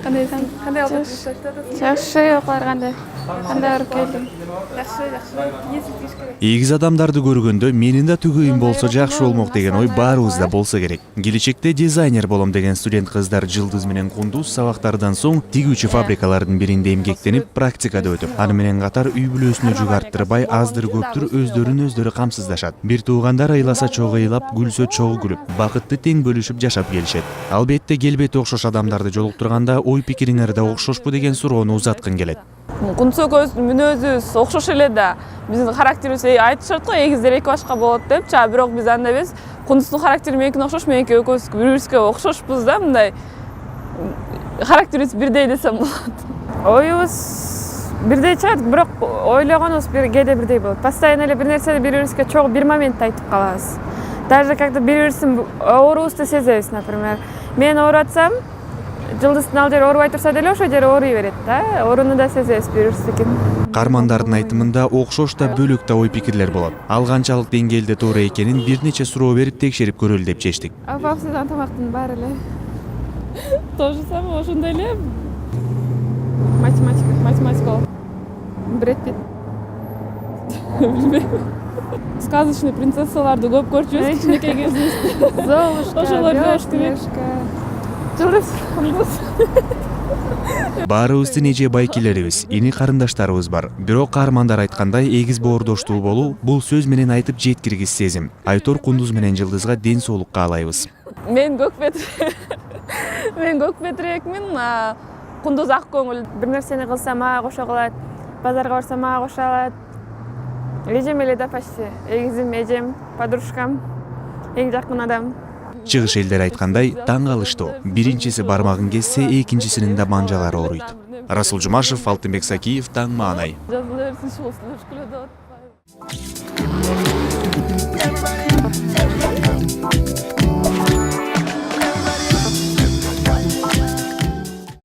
Qandaysan? Qanday olib Yaxshi, yo'qlar qanday? Qanday urib kelding? Yaxshi. Yesiz kerak. Эгиз адамдарды көргөндө менин да түгөйүм болсо жакшы болмок деген ой баарыбызда болсо керек. Келечекте дизайнер болом деген студент кыздар Жылдыз менен Кундуз сабактардан соң тигүүчү фабрикалардын биринде эмгектенип, практикада өтүп, аны менен катар үй бүлөсүнө жүк арттырбай, аздыр көптүр өздөрүн камсыздашат. Бир туугандар ыйласа чогуу ыйлап, күлсө чогуу күлүп, бакытты тең бөлүшүп жашап келишет. Албетте келбети окшош адамдарды жолуктурганда ой пикириңер да окшошпу деген суроону узаткын келет. Кундуз экөөбүздүн мүнөзүбүз окшош эле да. Биздин характерибиз айтышат го, эгиздер эки башка болот деп. Бирок биз анда эмес. Кундуздун характери меникине окшош, меники экөөбүз бири-бирибизге окшошпуз да, мындай. Характерибиз бирдей десем болот. Оюбуз бирдей чыгат, бирок ойлогонубуз кээде бирдей болот. Постоянно эле бир нерсени бири-бирибизге чогуу бир моментте айтып калабыз. Даже когда бири-бирибиздин оорубузду сезебиз, например. Мен оорутсам, Жылдыздын ал жери оорубай турса деле ошол жери ооруй берет да. Ооруну да сезебиз бири-бирибиздикин. Кармандардын айтымында окшош да бөлөк да ой пикирлер болот. Ал канчалык деңгээлде туура экенин бир нече суроо берип текшерип көрөлү деп чечтик. Апамсыздан тамактын баары эле. То же самое, ошондой эле. Математика. Бред Питт. Билбейм. Сказочный принцессаларды көп көрчүбүз кичинекей кезибизде. Золушка, Ошолорду Белоснежка. Жылдыз, Кундуз. Баарыбыздын эже байкелерибиз, ини карындаштарыбыз бар. Бирок каармандар айткандай эгиз боордоштуу болуу бул сөз менен айтып жеткиргис сезим. Айтор Кундуз менен Жылдызга ден соолук каалайбыз. Мен көк бетирекмин. Кундуз ак көңүл. Бир нерсени кылса мага кошо кылат. Базарга барса мага кошо алат. Эжем эле да почти. Эгизим, эжем, подружкам, эң жакын адам. Чыгыш элдер айткандай таң калыштуу. Биринчиси бармагын кессе, экинчисинин да манжалары ооруйт. Расул Жумашев, Алтынбек Сакиев, Таң Маанай. Жазыла берсин, шулуп күлөт.